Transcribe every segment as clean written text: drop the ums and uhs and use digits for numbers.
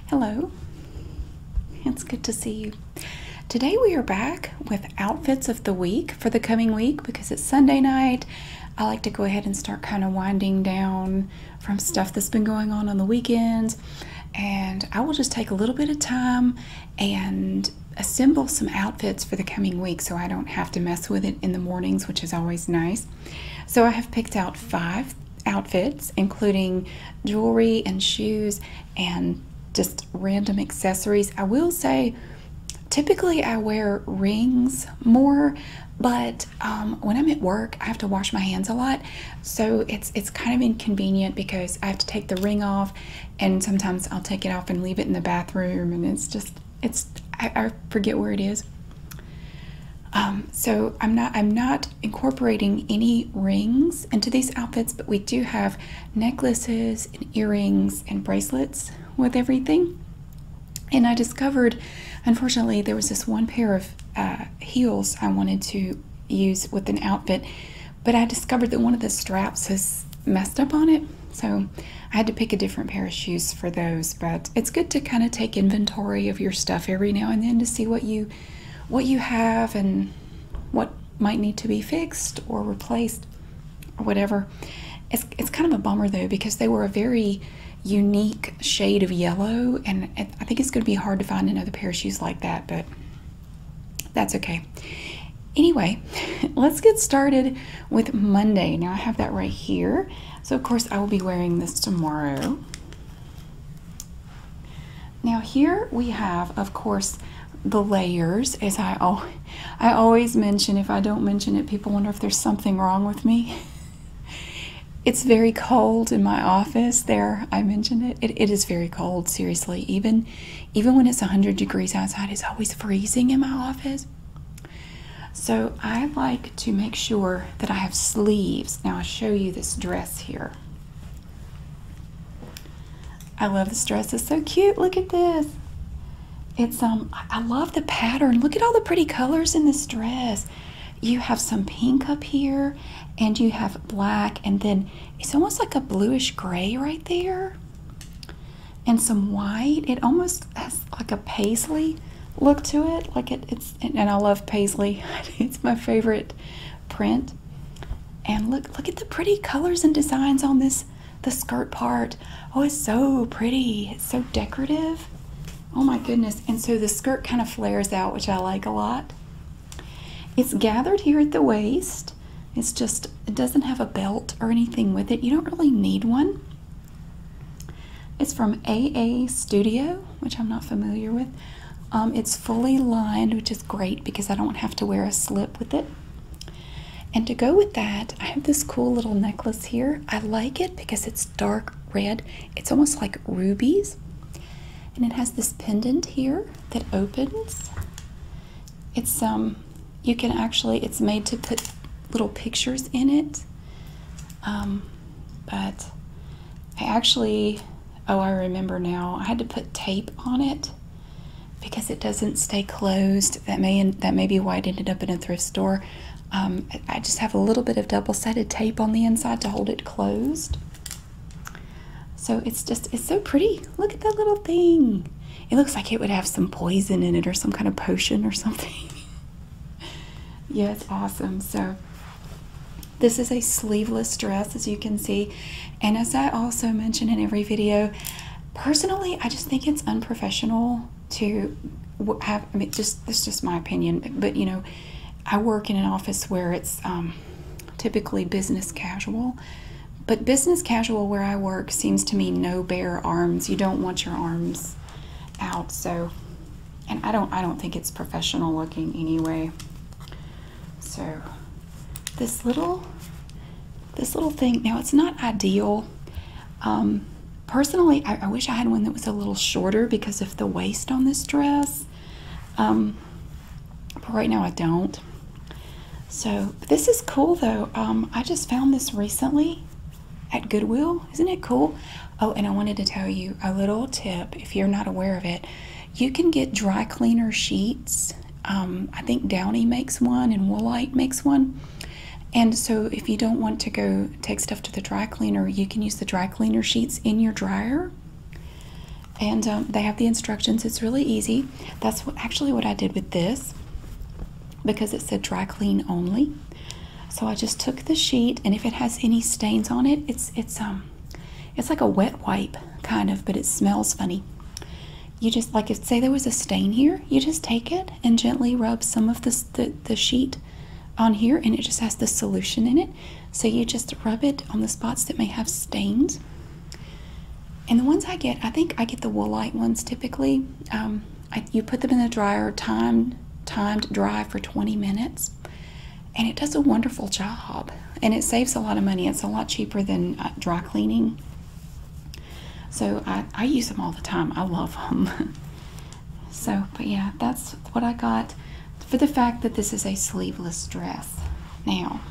Hello, it's good to see you. Today we are back with outfits of the week for the coming week because it's Sunday night. I like to go ahead and start kind of winding down from stuff that's been going on the weekends, and I will just take a little bit of time and assemble some outfits for the coming week so I don't have to mess with it in the mornings, which is always nice. So I have picked out 5 outfits, including jewelry and shoes and just random accessories. I will say typically I wear rings more, but when I'm at work I have to wash my hands a lot, so it's kind of inconvenient because I have to take the ring off, and sometimes I'll take it off and leave it in the bathroom, and I forget where it is. So I'm not incorporating any rings into these outfits, but we do have necklaces and earrings and bracelets with everything. And I discovered, unfortunately, there was this one pair of heels I wanted to use with an outfit, but I discovered that one of the straps has messed up on it, so I had to pick a different pair of shoes for those. But it's good to kind of take inventory of your stuff every now and then to see what you have and what might need to be fixed or replaced or whatever. It's kind of a bummer though, because they were a very unique shade of yellow, and I think it's going to be hard to find another pair of shoes like that, but that's okay. Anyway, let's get started with Monday. Now I have that right here, so of course I will be wearing this tomorrow. Now here we have, of course, the layers, as I always mention. If I don't mention it, people wonder if there's something wrong with me. It's very cold in my office. There, I mentioned it. It is very cold, seriously. Even when it's 100 degrees outside, it's always freezing in my office. So I like to make sure that I have sleeves. Now I'll show you this dress here. I love this dress. It's so cute. Look at this. It's I love the pattern. Look at all the pretty colors in this dress. You have some pink up here, and you have black, and then it's almost like a bluish gray right there, and some white. It almost has like a paisley look to it, like and I love paisley. It's my favorite print. And look at the pretty colors and designs on the skirt part. Oh, it's so pretty. It's so decorative. Oh my goodness. And so the skirt kind of flares out, which I like a lot. It's gathered here at the waist. It doesn't have a belt or anything with it. You don't really need one. It's from AA Studio, which I'm not familiar with. It's fully lined, which is great because I don't have to wear a slip with it. And to go with that, I have this cool little necklace here. I like it because it's dark red. It's almost like rubies. And it has this pendant here that opens. It's you can actually, it's made to put little pictures in it. But I remember now, I had to put tape on it because it doesn't stay closed. That may be why it ended up in a thrift store. I just have a little bit of double-sided tape on the inside to hold it closed. So it's so pretty. Look at that little thing. It looks like it would have some poison in it or some kind of potion or something. Yeah, it's awesome. So this is a sleeveless dress, as you can see. And as I also mention in every video, personally, I just think it's unprofessional to have, it's just my opinion, but you know, I work in an office where it's typically business casual. But business casual where I work seems to mean no bare arms. You don't want your arms out. So, and I don't think it's professional looking anyway. So this little thing, now it's not ideal. Personally, I wish I had one that was a little shorter because of the waist on this dress. But right now I don't. So this is cool though. I just found this recently at Goodwill. Isn't it cool? Oh, and I wanted to tell you a little tip if you're not aware of it. You can get dry cleaner sheets. I think Downy makes one and Woolite makes one. And so if you don't want to go take stuff to the dry cleaner, you can use the dry cleaner sheets in your dryer. And they have the instructions. It's really easy. That's actually what I did with this, because it said dry clean only. So I just took the sheet, and if it has any stains on it, it's like a wet wipe kind of, but it smells funny. You just, like, if say there was a stain here, you just take it and gently rub some of the sheet on here, and it just has the solution in it. So you just rub it on the spots that may have stains. And the ones I get, I think I get the Woolite ones typically. You put them in the dryer, timed dry for 20 minutes, and it does a wonderful job. And it saves a lot of money. It's a lot cheaper than dry cleaning. So I use them all the time. I love them. So, but yeah, that's what I got for the fact that this is a sleeveless dress. Now,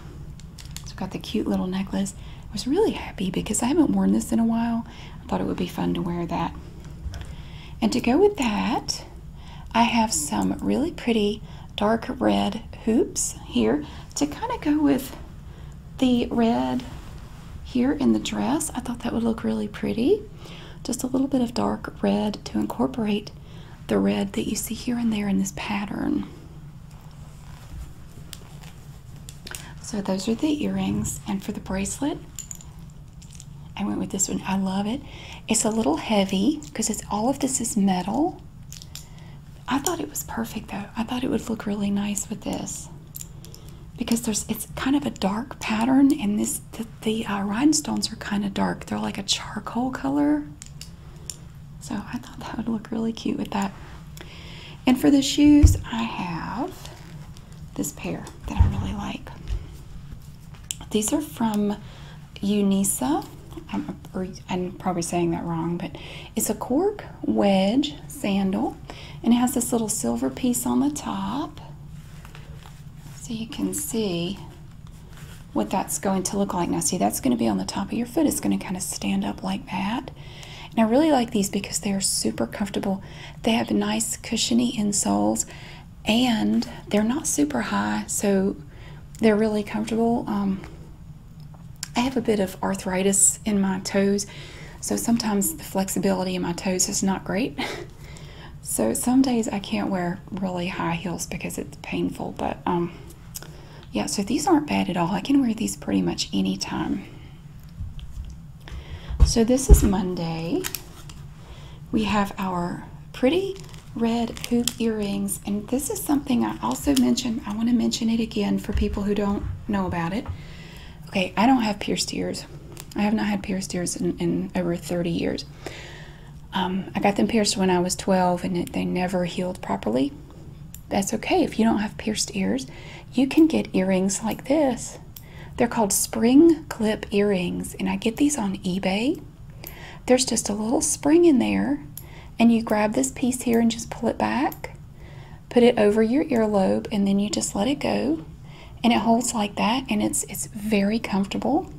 so I've got the cute little necklace. I was really happy because I haven't worn this in a while. I thought it would be fun to wear that. And to go with that, I have some really pretty dark red hoops here to kind of go with the red here in the dress. I thought that would look really pretty. Just a little bit of dark red to incorporate the red that you see here and there in this pattern. So those are the earrings. And for the bracelet, I went with this one. I love it. It's a little heavy because all of this is metal. I thought it was perfect though. I thought it would look really nice with this because it's kind of a dark pattern, and the rhinestones are kind of dark. They're like a charcoal color. So I thought that would look really cute with that. And for the shoes, I have this pair that I really like. These are from Unisa. I'm probably saying that wrong, but it's a cork wedge sandal, and it has this little silver piece on the top, so you can see what that's going to look like. Now see, that's going to be on the top of your foot. It's going to kind of stand up like that. And I really like these because they are super comfortable. They have nice cushiony insoles, and they're not super high, so they're really comfortable. I have a bit of arthritis in my toes, so sometimes the flexibility in my toes is not great. So some days I can't wear really high heels because it's painful, but yeah, so these aren't bad at all. I can wear these pretty much anytime. So this is Monday. We have our pretty red hoop earrings, and this is something I also mentioned. I want to mention it again for people who don't know about it. Okay, I don't have pierced ears. I have not had pierced ears in over 30 years. I got them pierced when I was 12, and they never healed properly. That's okay. If you don't have pierced ears, you can get earrings like this. They're called spring clip earrings, and I get these on eBay. There's just a little spring in there, and you grab this piece here and just pull it back, put it over your earlobe, and then you just let it go. And it holds like that, and it's very comfortable.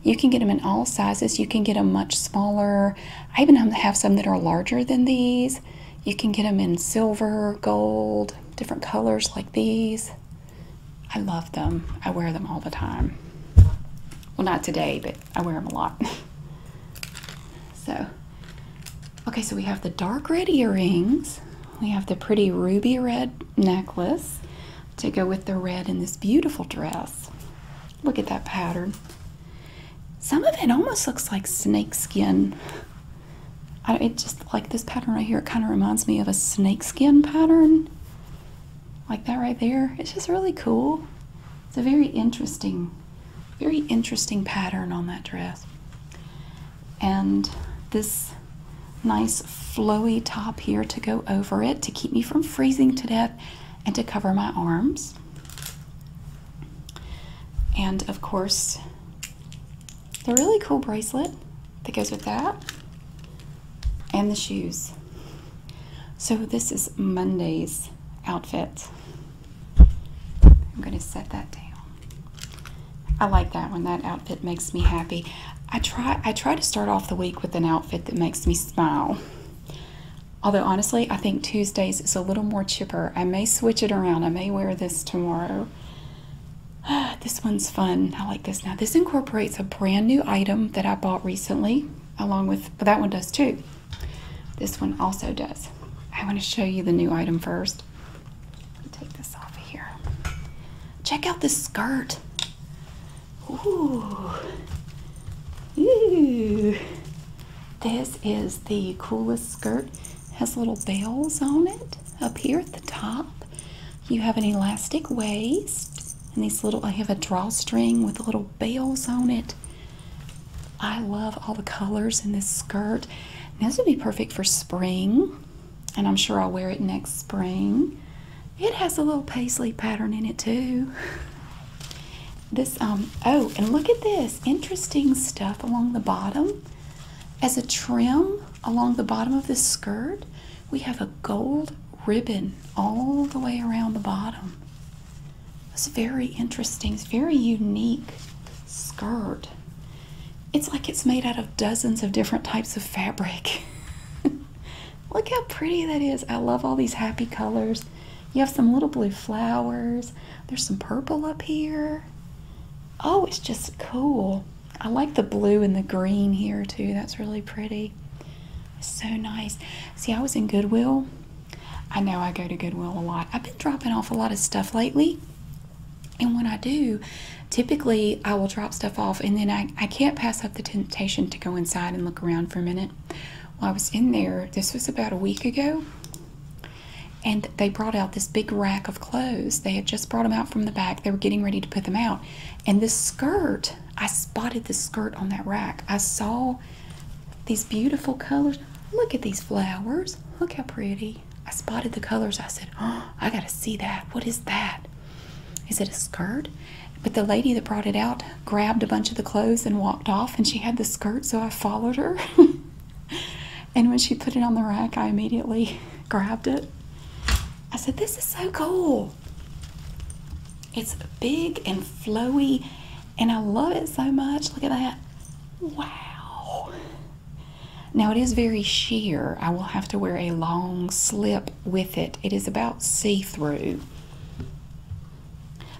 You can get them in all sizes. You can get them much smaller. I even have some that are larger than these. You can get them in silver, gold, different colors like these. I love them. I wear them all the time. Well, not today, but I wear them a lot. So, okay, so we have the dark red earrings. We have the pretty ruby red necklace to go with the red in this beautiful dress. Look at that pattern. Some of it almost looks like snake skin. It just, like this pattern right here, it kind of reminds me of a snake skin pattern. Like that right there. It's just really cool. It's a very interesting pattern on that dress. And this nice flowy top here to go over it to keep me from freezing to death, and to cover my arms. And of course, the really cool bracelet that goes with that, and the shoes. So this is Monday's outfit. I'm going to set that down. I like that one. That outfit makes me happy. I try to start off the week with an outfit that makes me smile. Although, honestly, I think Tuesdays is a little more chipper. I may switch it around. I may wear this tomorrow. This one's fun. I like this. Now, this incorporates a brand new item that I bought recently, along with, but that one does too. This one also does. I want to show you the new item first. Let me take this off of here. Check out this skirt. Ooh. Ooh. This is the coolest skirt. It has little bells on it up here at the top. You have an elastic waist and these little, I have a drawstring with little bells on it. I love all the colors in this skirt. Now, this would be perfect for spring, and I'm sure I'll wear it next spring. It has a little paisley pattern in it too. This, oh, and look at this interesting stuff along the bottom. As a trim along the bottom of this skirt, we have a gold ribbon all the way around the bottom. It's very interesting. It's a very unique skirt. It's like it's made out of dozens of different types of fabric. Look how pretty that is. I love all these happy colors. You have some little blue flowers. There's some purple up here. Oh, it's just cool. I like the blue and the green here too. That's really pretty. It's so nice. See, I was in Goodwill. I know I go to Goodwill a lot. I've been dropping off a lot of stuff lately. And when I do, typically I will drop stuff off and then I can't pass up the temptation to go inside and look around for a minute. Well, I was in there, this was about a week ago, and they brought out this big rack of clothes. They had just brought them out from the back. They were getting ready to put them out. And this skirt, I spotted this skirt on that rack. I saw these beautiful colors. Look at these flowers. Look how pretty. I spotted the colors. I said, oh, I gotta see that. What is that? Is it a skirt? But the lady that brought it out grabbed a bunch of the clothes and walked off, and she had the skirt, so I followed her. And when she put it on the rack, I immediately grabbed it. I said, this is so cool. It's big and flowy, and I love it so much. Look at that. Wow. Now, it is very sheer. I will have to wear a long slip with it. It is about see-through.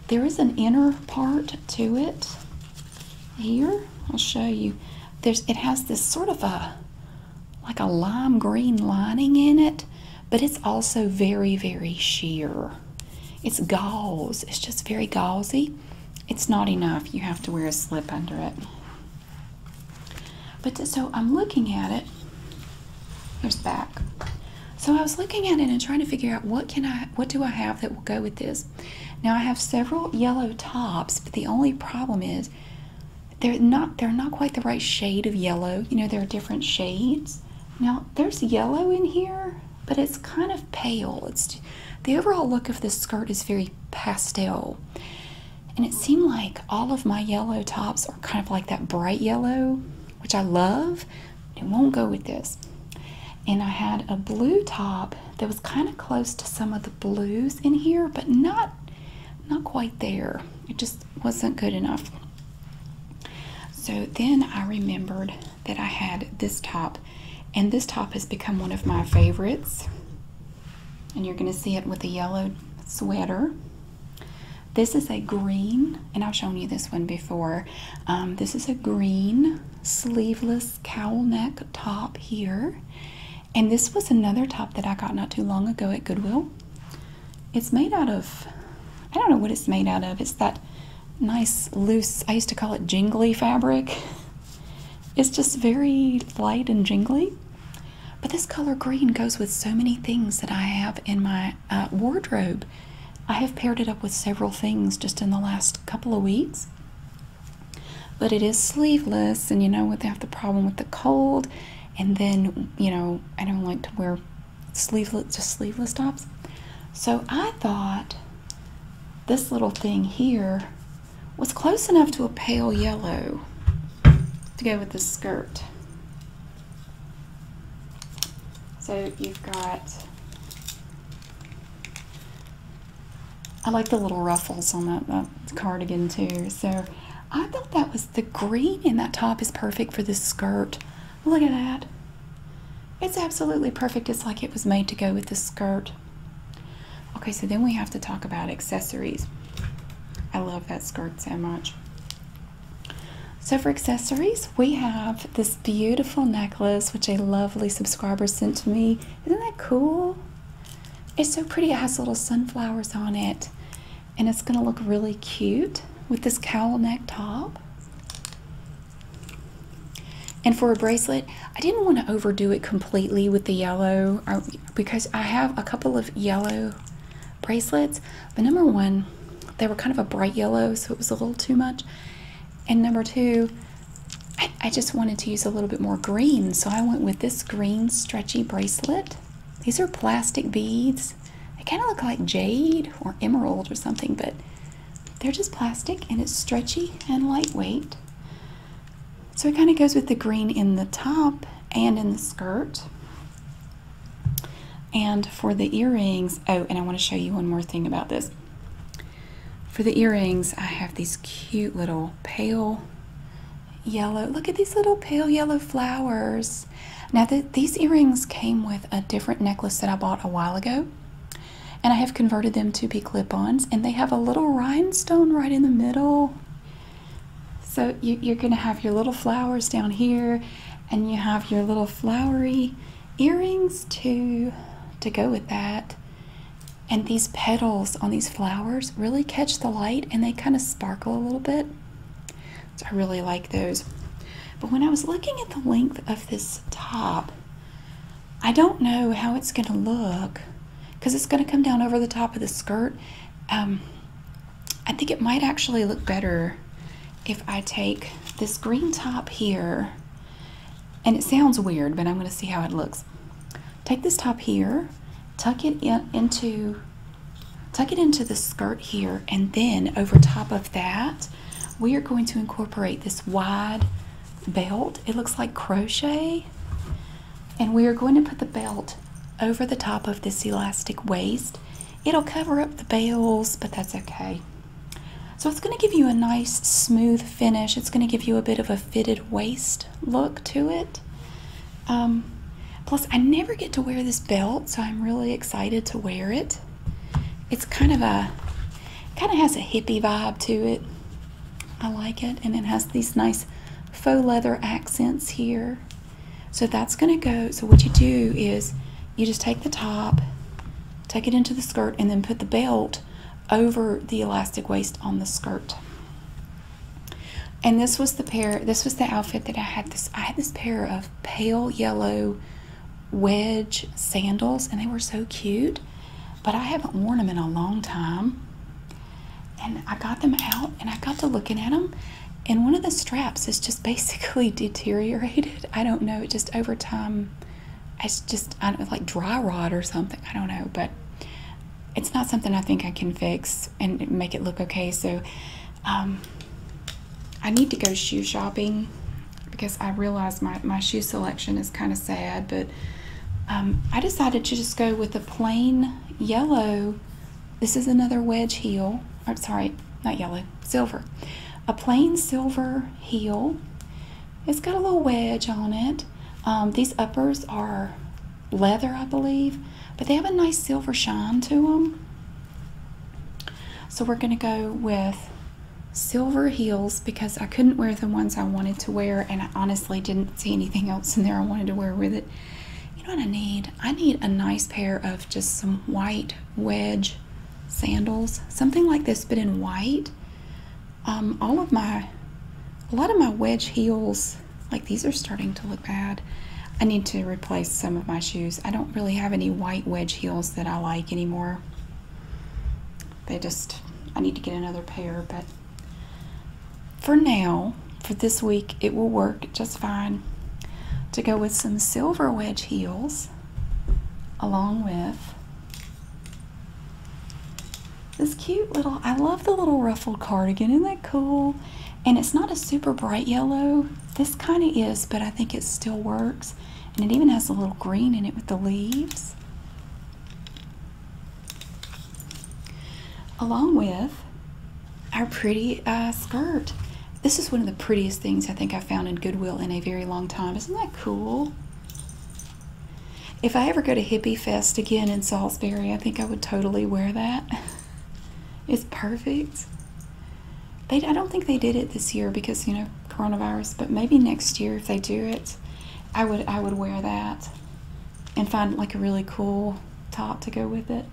There is an inner part to it here. I'll show you. It has this sort of like a lime green lining in it, but it's also very, very sheer. It's gauze. It's just very gauzy. It's not enough. You have to wear a slip under it. But so I'm looking at it. Here's the back. So I was looking at it and trying to figure out what do I have that will go with this. Now I have several yellow tops, but the only problem is they're not quite the right shade of yellow. You know, there are different shades. Now there's yellow in here, but it's kind of pale. The overall look of this skirt is very pastel. And it seemed like all of my yellow tops are kind of like that bright yellow, which I love. It won't go with this. And I had a blue top that was kind of close to some of the blues in here, but not quite there. It just wasn't good enough. So then I remembered that I had this top, and this top has become one of my favorites. And you're going to see it with the yellow sweater. This is a green, and I've shown you this one before. This is a green sleeveless cowl neck top here. And this was another top that I got not too long ago at Goodwill. It's made out of, I don't know what it's made out of. It's that nice loose, I used to call it jingly fabric. It's just very light and jingly. But this color green goes with so many things that I have in my wardrobe. I have paired it up with several things just in the last couple of weeks. But it is sleeveless, and you know, they have the problem with the cold. And then, you know, I don't like to wear sleeveless tops. So I thought this little thing here was close enough to a pale yellow to go with the skirt. So you've got, I like the little ruffles on that cardigan too. So I thought that was the green in that top is perfect for this skirt. Look at that. It's absolutely perfect. It's like it was made to go with the skirt. Okay, so then we have to talk about accessories. I love that skirt so much. So for accessories, we have this beautiful necklace, which a lovely subscriber sent to me. Isn't that cool? It's so pretty. It has little sunflowers on it, and it's going to look really cute with this cowl neck top. And for a bracelet, I didn't want to overdo it completely with the yellow because I have a couple of yellow bracelets. But number one, they were kind of a bright yellow, so it was a little too much. And number two, I just wanted to use a little bit more green, so I went with this green stretchy bracelet. These are plastic beads. They kind of look like jade or emerald or something, but they're just plastic, and it's stretchy and lightweight. So it kind of goes with the green in the top and in the skirt. And for the earrings, oh, and I want to show you one more thing about this. For the earrings, I have these cute little pale yellow. Look at these little pale yellow flowers. Now, these earrings came with a different necklace that I bought a while ago. And I have converted them to be clip-ons. And they have a little rhinestone right in the middle. So you're going to have your little flowers down here, and you have your little flowery earrings to go with that. And these petals on these flowers really catch the light, and they kind of sparkle a little bit. So I really like those. But when I was looking at the length of this top, I don't know how it's going to look because it's going to come down over the top of the skirt. I think it might actually look better if I take this green top here, and it sounds weird, but I'm going to see how it looks. Take this top here, tuck it into the skirt here, and then over top of that, we are going to incorporate this wide belt. It looks like crochet, and we are going to put the belt over the top of this elastic waist. It'll cover up the bells, but that's okay. So it's going to give you a nice smooth finish. It's going to give you a bit of a fitted waist look to it. Plus, I never get to wear this belt, so I'm really excited to wear it. It's kind of has a hippie vibe to it. I like it, and it has these nice faux leather accents here. So that's going to go. So what you do is you just take the top, tuck it into the skirt, and then put the belt over the elastic waist on the skirt. And this was the outfit that I had. I had this pair of pale yellow wedge sandals, and they were so cute, but I haven't worn them in a long time. And I got them out, and I got to looking at them, and one of the straps is just basically deteriorated. I don't know, just over time, it's just, I don't know, like dry rot or something. I don't know, but it's not something I think I can fix and make it look okay. So I need to go shoe shopping because I realize my shoe selection is kind of sad, but I decided to just go with a plain yellow. This is another wedge heel. I'm sorry, not yellow, silver. A plain silver heel. It's got a little wedge on it. These uppers are leather, I believe, but they have a nice silver shine to them. So we're going to go with silver heels because I couldn't wear the ones I wanted to wear, and I honestly didn't see anything else in there I wanted to wear with it. You know what I need? I need a nice pair of just some white wedge sandals, something like this but in white. A lot of my wedge heels, like these, are starting to look bad. I need to replace some of my shoes. I don't really have any white wedge heels that I like anymore. I need to get another pair, but for now, for this week, it will work just fine to go with some silver wedge heels along with this cute little, I love the little ruffled cardigan. Isn't that cool? And it's not a super bright yellow. This kind of is, but I think it still works. And it even has a little green in it with the leaves. Along with our pretty skirt. This is one of the prettiest things I think I found in Goodwill in a very long time. Isn't that cool? If I ever go to Hippie Fest again in Salisbury, I think I would totally wear that. It's perfect. I don't think they did it this year because, you know, coronavirus, but maybe next year if they do it, I would wear that and find like a really cool top to go with it.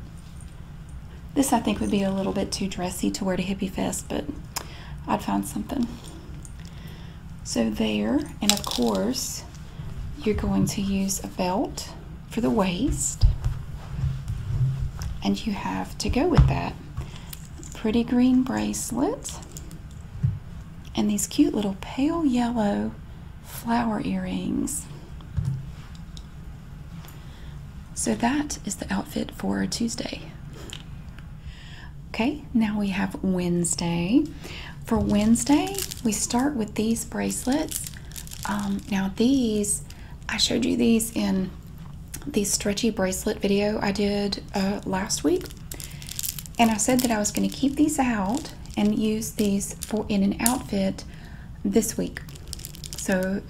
This I think would be a little bit too dressy to wear to Hippie Fest, but I'd find something. So there, and of course you're going to use a belt for the waist, and you have to go with that pretty green bracelet and these cute little pale yellow flower earrings. So that is the outfit for Tuesday. Okay, now we have Wednesday. For Wednesday, we start with these bracelets. Now these, I showed you these in the stretchy bracelet video I did last week. And I said that I was going to keep these out and use these in an outfit this week. So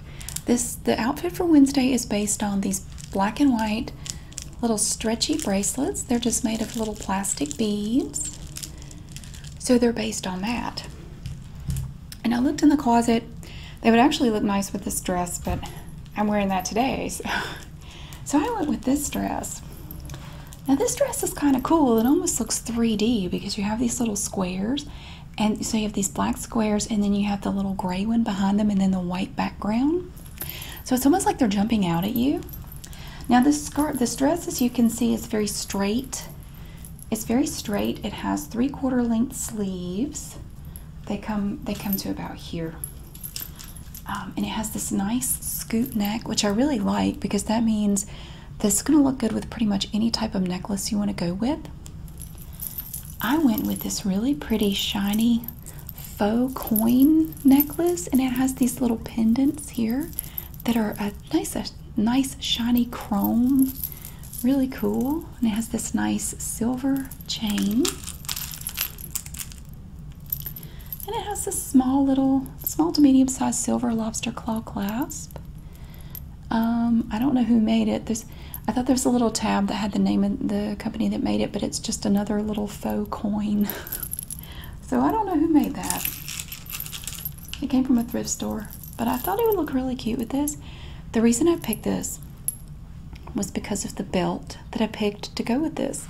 the outfit for Wednesday is based on these black and white little stretchy bracelets. They're just made of little plastic beads. So they're based on that. And I looked in the closet. They would actually look nice with this dress, but I'm wearing that today. So I went with this dress. Now this dress is kind of cool. It almost looks 3D because you have these little squares. And so you have these black squares, and then you have the little gray one behind them, and then the white background. So it's almost like they're jumping out at you. Now this dress, as you can see, is very straight. It's very straight. It has 3/4 length sleeves. They come to about here. And it has this nice scoop neck, which I really like because that means this is going to look good with pretty much any type of necklace you want to go with. I went with this really pretty shiny faux coin necklace, and it has these little pendants here that are a nice shiny chrome, really cool. And it has this nice silver chain, and it has this small to medium sized silver lobster claw clasp. I don't know who made it. I thought there's a little tab that had the name of the company that made it, but it's just another little faux coin. So I don't know who made that. It came from a thrift store, but I thought it would look really cute with this. The reason I picked this was because of the belt that I picked to go with this.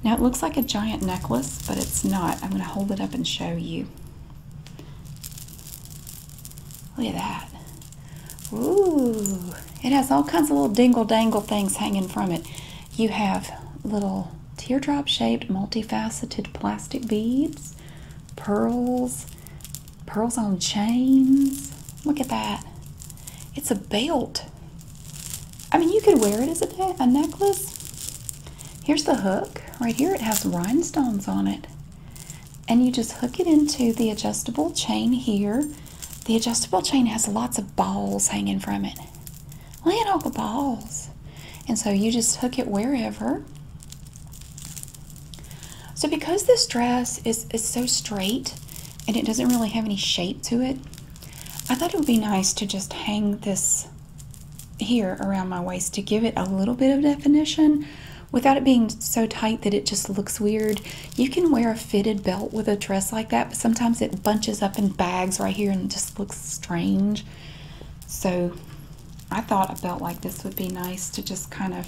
Now it looks like a giant necklace, but it's not. I'm going to hold it up and show you. Look at that. Ooh, it has all kinds of little dingle-dangle things hanging from it. You have little teardrop-shaped, multifaceted plastic beads, pearls on chains. Look at that. It's a belt. I mean, you could wear it as a necklace. Here's the hook. Right here it has rhinestones on it. And you just hook it into the adjustable chain here. The adjustable chain has lots of balls hanging from it. Look at all the balls. And so you just hook it wherever. So because this dress is so straight and it doesn't really have any shape to it, I thought it would be nice to just hang this here around my waist to give it a little bit of definition without it being so tight that it just looks weird. You can wear a fitted belt with a dress like that, but sometimes it bunches up in bags right here and it just looks strange. So I thought a belt like this would be nice to just kind of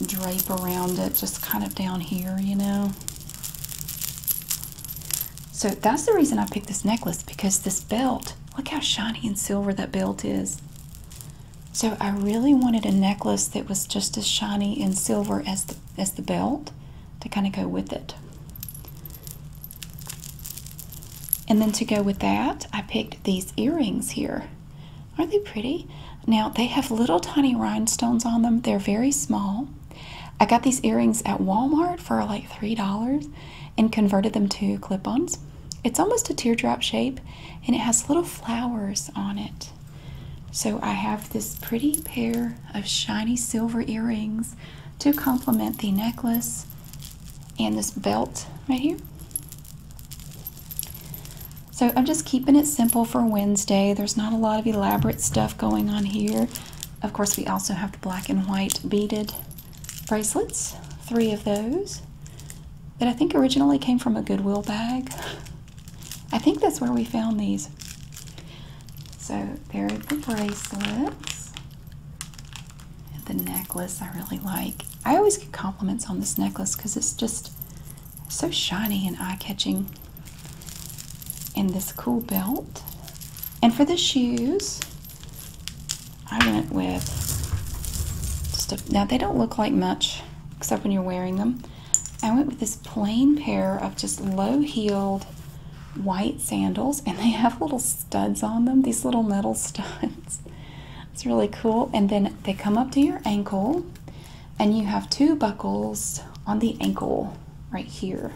drape around it, just kind of down here, you know. So that's the reason I picked this necklace, because this belt, look how shiny and silver that belt is. So I really wanted a necklace that was just as shiny and silver as the belt to kind of go with it. And then to go with that, I picked these earrings here. Aren't they pretty? Now, they have little tiny rhinestones on them. They're very small. I got these earrings at Walmart for like $3 and converted them to clip-ons. It's almost a teardrop shape, and it has little flowers on it. So I have this pretty pair of shiny silver earrings to complement the necklace and this belt right here. So I'm just keeping it simple for Wednesday. There's not a lot of elaborate stuff going on here. Of course, we also have the black and white beaded bracelets, 3 of those, that I think originally came from a Goodwill bag. I think that's where we found these. So there are the bracelets. And the necklace I really like. I always get compliments on this necklace because it's just so shiny and eye-catching. And this cool belt. And for the shoes, I went with now they don't look like much except when you're wearing them. I went with this plain pair of just low-heeled white sandals, and they have little studs on them, these little metal studs. It's really cool. And then they come up to your ankle, and you have 2 buckles on the ankle right here.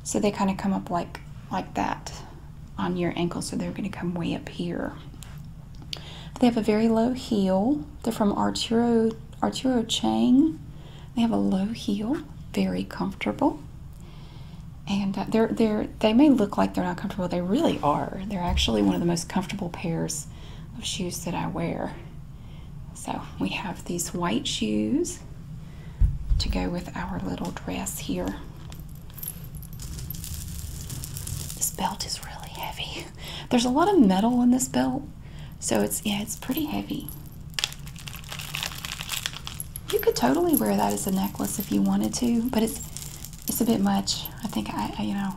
So they kind of come up like that on your ankle, so they're going to come way up here. They have a very low heel. They're from Arturo Chang. They have a low heel, very comfortable. And they may look like they're not comfortable. They really are. They're actually one of the most comfortable pairs of shoes that I wear. So we have these white shoes to go with our little dress here. This belt is really heavy. There's a lot of metal in this belt, so it's pretty heavy. You could totally wear that as a necklace if you wanted to, but it's a bit much. I think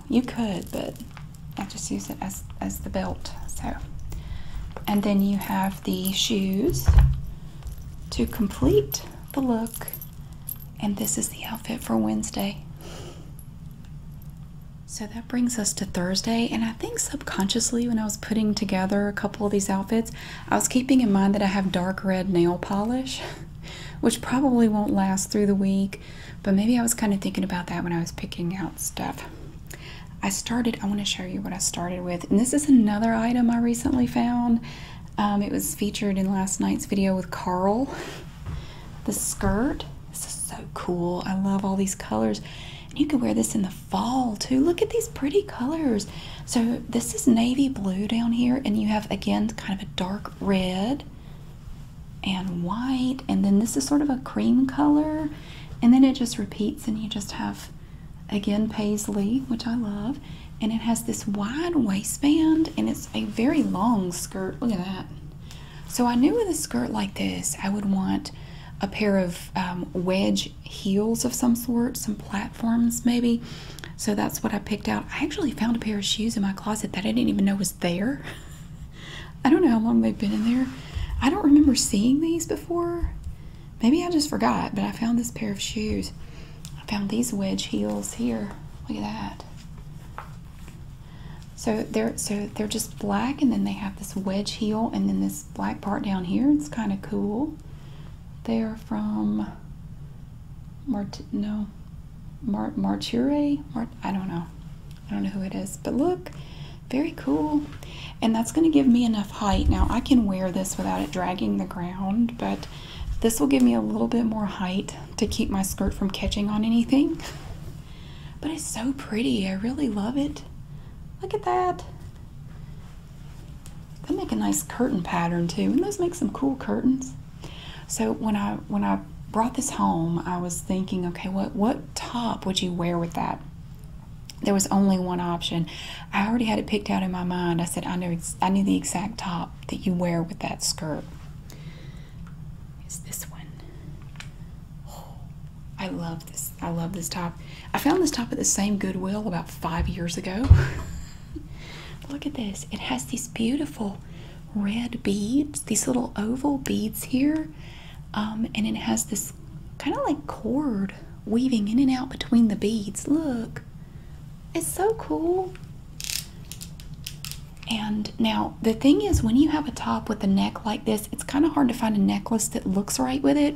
you could, but I just use it as the belt. So, and then you have the shoes to complete the look, and this is the outfit for Wednesday. So that brings us to Thursday, and I think subconsciously when I was putting together a couple of these outfits, I was keeping in mind that I have dark red nail polish, which probably won't last through the week, but maybe I was kind of thinking about that when I was picking out stuff. I want to show you what I started with, and this is another item I recently found. It was featured in last night's video with Carl. The skirt. This is so cool. I love all these colors. And you can wear this in the fall too. Look at these pretty colors. So this is navy blue down here, and you have, again, kind of a dark red and white, and then this is sort of a cream color, and then it just repeats, and you just have, again, paisley, which I love, and it has this wide waistband, and it's a very long skirt. Look at that. So I knew with a skirt like this I would want a pair of wedge heels of some sort, some platforms maybe. So that's what I picked out. I actually found a pair of shoes in my closet that I didn't even know was there. I don't know how long they've been in there. I don't remember seeing these before. Maybe I just forgot, but I found this pair of shoes. I found these wedge heels here. Look at that. So they're just black, and then they have this wedge heel, and then this black part down here. It's kind of cool. They're from Marture. I don't know. I don't know who it is, but look, very cool. And that's going to give me enough height. Now I can wear this without it dragging the ground, but this will give me a little bit more height to keep my skirt from catching on anything. But it's so pretty. I really love it. Look at that. They make a nice curtain pattern too, and those make some cool curtains. So when I brought this home, I was thinking, okay, what top would you wear with that? There was only one option. I already had it picked out in my mind. I said, I knew the exact top that you wear with that skirt. It's this one. Oh, I love this. I love this top. I found this top at the same Goodwill about 5 years ago. Look at this. It has these beautiful red beads, these little oval beads here. And it has this kind of like cord weaving in and out between the beads. Look, it's so cool. And now the thing is, when you have a top with a neck like this, it's kind of hard to find a necklace that looks right with it.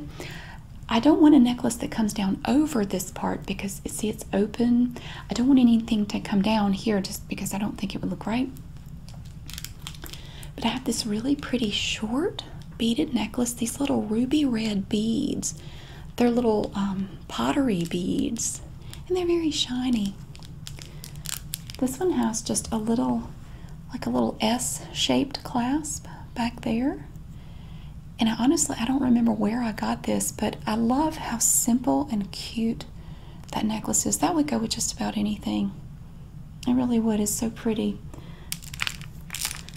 I don't want a necklace that comes down over this part because, see, it's open. I don't want anything to come down here just because I don't think it would look right. But I have this really pretty short beaded necklace, these little ruby red beads. They're little pottery beads, and they're very shiny. This one has just a little, like a little S-shaped clasp back there. And I don't remember where I got this, but I love how simple and cute that necklace is. That would go with just about anything. It really would. It's so pretty.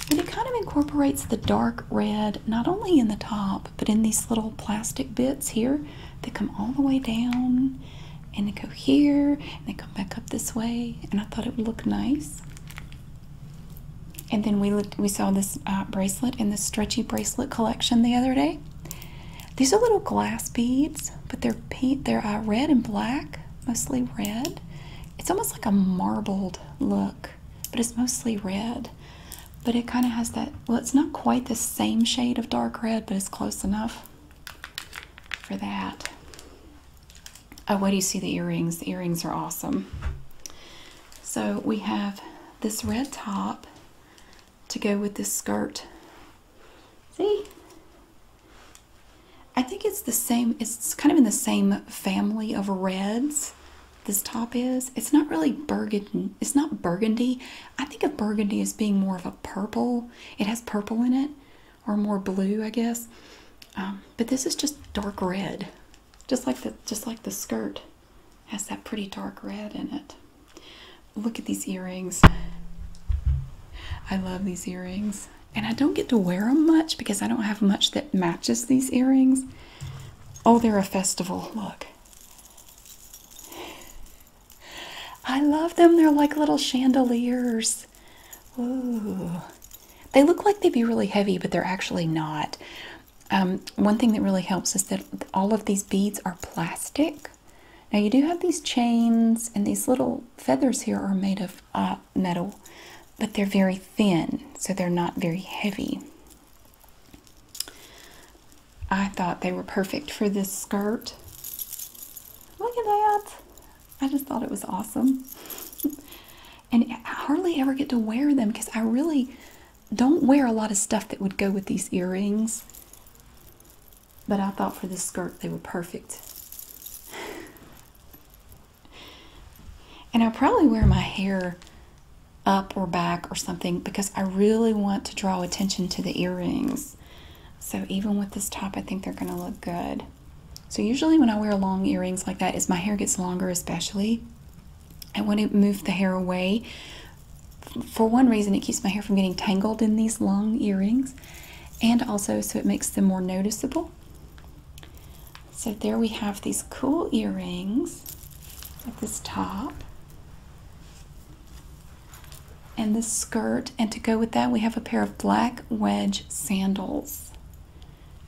But it kind of incorporates the dark red, not only in the top, but in these little plastic bits here that come all the way down, and they go here, and they come back up this way, and I thought it would look nice. And then we saw this bracelet in the stretchy bracelet collection the other day. These are little glass beads, but they're pink. They're red and black, mostly red. It's almost like a marbled look, but it's mostly red. But it kind of has that, well, it's not quite the same shade of dark red, but it's close enough for that. Oh, wait, do you see the earrings? The earrings are awesome. So we have this red top to go with this skirt. See? I think it's the same, it's kind of in the same family of reds. This top is. It's not really burgundy. It's not burgundy. I think of burgundy as being more of a purple. It has purple in it, or more blue, I guess. But this is just dark red, just like the skirt has that pretty dark red in it. Look at these earrings. I love these earrings, and I don't get to wear them much because I don't have much that matches these earrings. Oh, they're a festival. Look. I love them. They're like little chandeliers. Ooh. They look like they'd be really heavy, but they're actually not. One thing that really helps is that all of these beads are plastic. Now you do have these chains, and these little feathers here are made of metal, but they're very thin, so they're not very heavy. I thought they were perfect for this skirt. Look at that. I just thought it was awesome. And I hardly ever get to wear them because I really don't wear a lot of stuff that would go with these earrings. But I thought for this skirt they were perfect. And I probably wear my hair up or back or something because I really want to draw attention to the earrings. So even with this top, I think they're going to look good. So usually when I wear long earrings like that, as my hair gets longer especially, I want to move the hair away. For one reason, it keeps my hair from getting tangled in these long earrings, and also so it makes them more noticeable. So there we have these cool earrings at this top. And this skirt, and to go with that, we have a pair of black wedge sandals.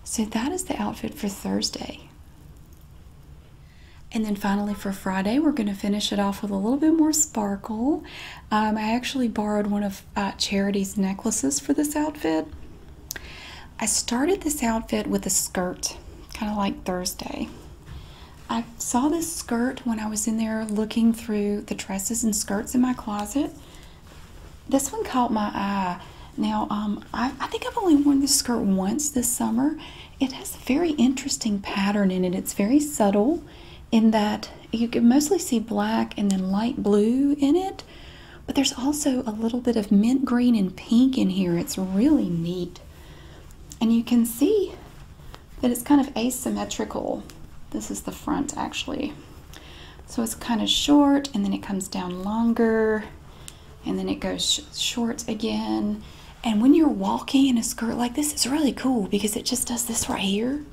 So that is the outfit for Thursday. And then finally for Friday, we're going to finish it off with a little bit more sparkle. I actually borrowed one of Charity's necklaces for this outfit. I started this outfit with a skirt, kind of like Thursday. I saw this skirt when I was in there looking through the dresses and skirts in my closet. This one caught my eye. Now, I think I've only worn this skirt once this summer. It has a very interesting pattern in it. It's very subtle, in that you can mostly see black and then light blue in it, but there's also a little bit of mint green and pink in here. It's really neat. And you can see that it's kind of asymmetrical. This is the front actually. So it's kind of short, and then it comes down longer, and then it goes short again. And when you're walking in a skirt like this, it's really cool because it just does this right here.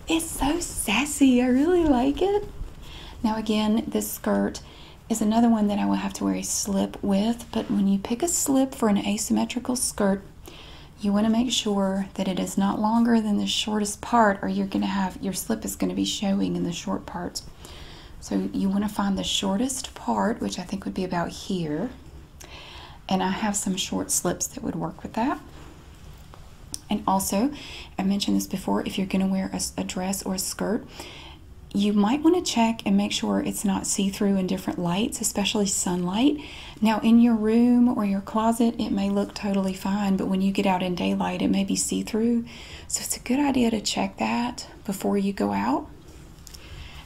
It's so sassy. I really like it. Now again, this skirt is another one that I will have to wear a slip with, but when you pick a slip for an asymmetrical skirt, you want to make sure that it is not longer than the shortest part, or you're going to have, your slip is going to be showing in the short parts. So you want to find the shortest part, which I think would be about here. And I have some short slips that would work with that. And also, I mentioned this before, if you're going to wear a dress or a skirt, you might want to check and make sure it's not see-through in different lights, especially sunlight. Now, in your room or your closet, it may look totally fine, but when you get out in daylight, it may be see-through. So it's a good idea to check that before you go out.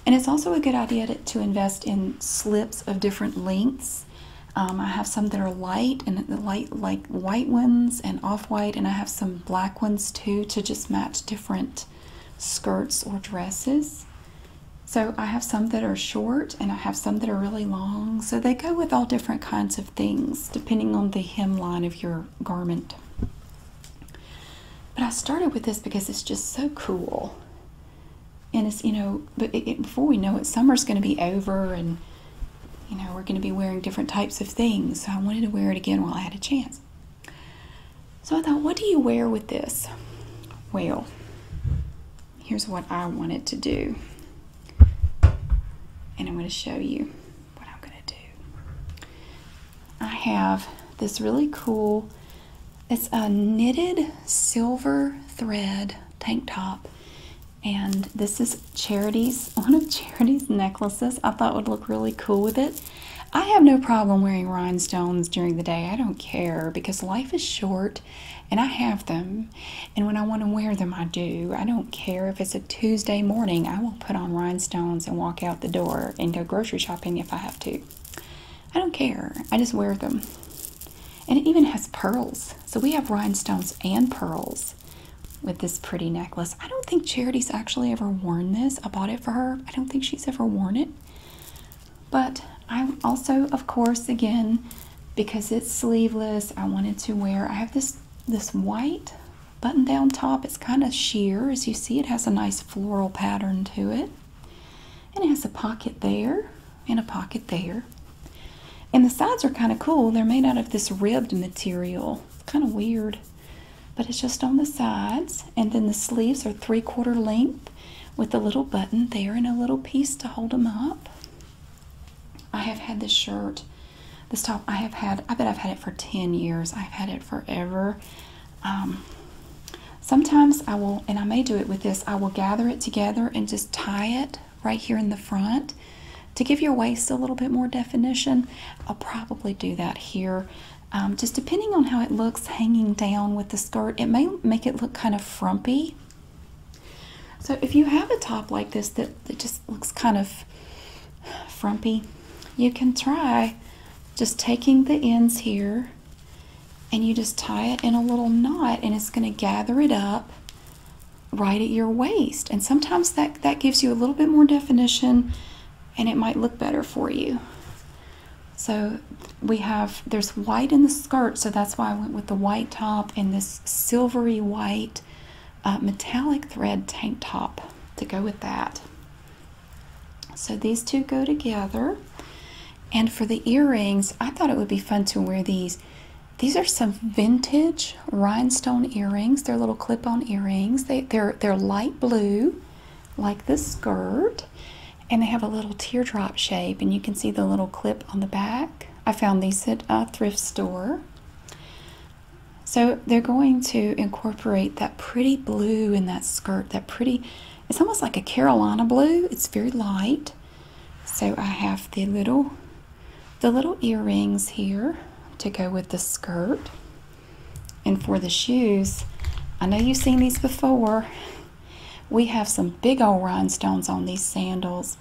And it's also a good idea to invest in slips of different lengths. I have some that are light, and light like white ones and off-white, and I have some black ones too to just match different skirts or dresses. So I have some that are short and I have some that are really long. So they go with all different kinds of things depending on the hemline of your garment. But I started with this because it's just so cool. And it's, you know, but before we know it, summer's going to be over and, you know, we're going to be wearing different types of things. So I wanted to wear it again while I had a chance. So I thought, what do you wear with this? Well, here's what I wanted to do. And I'm going to show you what I'm going to do. I have this really cool, it's a knitted silver thread tank top. And this is Charity's, one of Charity's necklaces. I thought would look really cool with it. I have no problem wearing rhinestones during the day. I don't care because life is short and I have them. And when I want to wear them, I do. I don't care if it's a Tuesday morning. I will put on rhinestones and walk out the door and go grocery shopping if I have to. I don't care. I just wear them. And it even has pearls. So we have rhinestones and pearls with this pretty necklace. I don't think Charity's actually ever worn this. I bought it for her. I don't think she's ever worn it. But I also, of course, again, because it's sleeveless, I wanted to wear, I have this white button-down top. It's kind of sheer. As you see, it has a nice floral pattern to it. And it has a pocket there and a pocket there. And the sides are kind of cool. They're made out of this ribbed material. It's kind of weird. But it's just on the sides. And then the sleeves are 3/4 length with a little button there and a little piece to hold them up. I have had this shirt, this top, I bet I've had it for 10 years. I've had it forever. Sometimes I will, and I may do it with this, I will gather it together and just tie it right here in the front to give your waist a little bit more definition. I'll probably do that here. Just depending on how it looks hanging down with the skirt, it may make it look kind of frumpy. So if you have a top like this that just looks kind of frumpy, you can try just taking the ends here and you just tie it in a little knot and it's going to gather it up right at your waist. And sometimes that gives you a little bit more definition and it might look better for you. So there's white in the skirt, so that's why I went with the white top and this silvery white metallic thread tank top to go with that. So these two go together. And for the earrings, I thought it would be fun to wear these. These are some vintage rhinestone earrings. They're little clip-on earrings. They're light blue, like the skirt. And they have a little teardrop shape. And you can see the little clip on the back. I found these at a thrift store. So they're going to incorporate that pretty blue in that skirt. It's almost like a Carolina blue. It's very light. So I have the little earrings here to go with the skirt. And for the shoes, I know you've seen these before. We have some big old rhinestones on these sandals.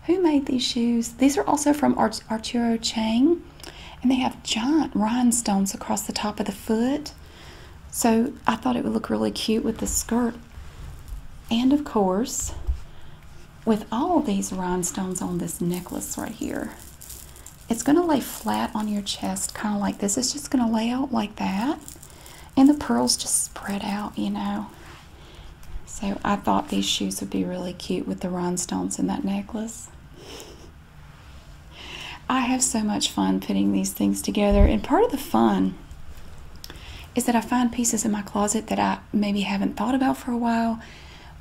Who made these shoes? These are also from Arturo Chang, and they have giant rhinestones across the top of the foot. So I thought it would look really cute with the skirt. And of course, with all these rhinestones on this necklace right here, it's going to lay flat on your chest, kind of like this. It's just going to lay out like that. And the pearls just spread out, you know. So I thought these shoes would be really cute with the rhinestones in that necklace. I have so much fun putting these things together. And part of the fun is that I find pieces in my closet that I maybe haven't thought about for a while,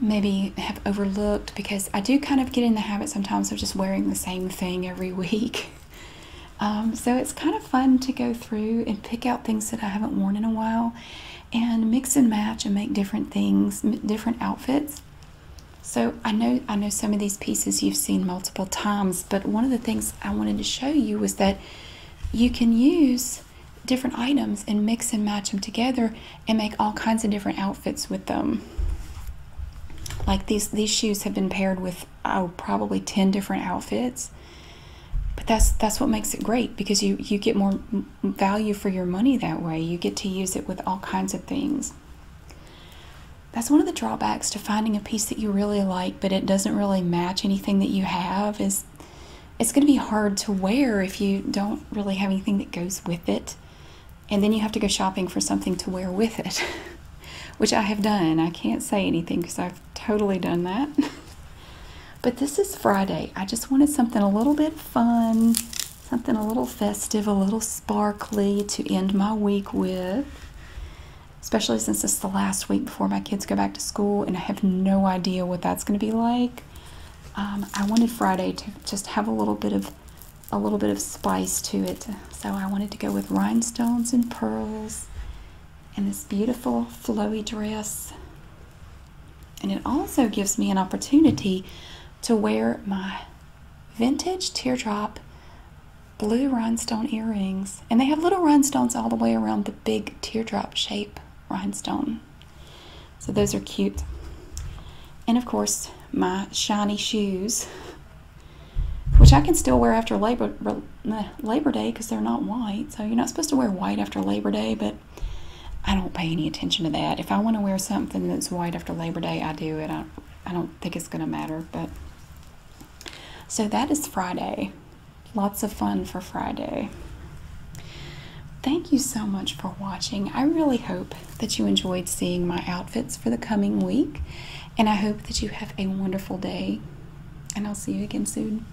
maybe have overlooked, because I do kind of get in the habit sometimes of just wearing the same thing every week. So it's kind of fun to go through and pick out things that I haven't worn in a while and mix and match and make different things, different outfits. So I know some of these pieces you've seen multiple times, but one of the things I wanted to show you was that you can use different items and mix and match them together and make all kinds of different outfits with them. Like these shoes have been paired with probably 10 different outfits. But that's what makes it great, because you get more value for your money that way. You get to use it with all kinds of things. that's one of the drawbacks to finding a piece that you really like, but it doesn't really match anything that you have, is it's going to be hard to wear if you don't really have anything that goes with it. And then you have to go shopping for something to wear with it, which I have done. I can't say anything because I've totally done that. But this is Friday. I just wanted something a little bit fun, something a little festive, a little sparkly to end my week with. Especially since it's the last week before my kids go back to school and I have no idea what that's going to be like. I wanted Friday to just have a little bit of spice to it. So I wanted to go with rhinestones and pearls and this beautiful flowy dress. And it also gives me an opportunity to wear my vintage teardrop blue rhinestone earrings. And they have little rhinestones all the way around the big teardrop shape rhinestone. So those are cute. And of course, my shiny shoes, which I can still wear after Labor Day because they're not white. So you're not supposed to wear white after Labor Day, but I don't pay any attention to that. If I want to wear something that's white after Labor Day, I do it. I don't think it's going to matter. But so that is Friday. Lots of fun for Friday. Thank you so much for watching. I really hope that you enjoyed seeing my outfits for the coming week. And I hope that you have a wonderful day. And I'll see you again soon.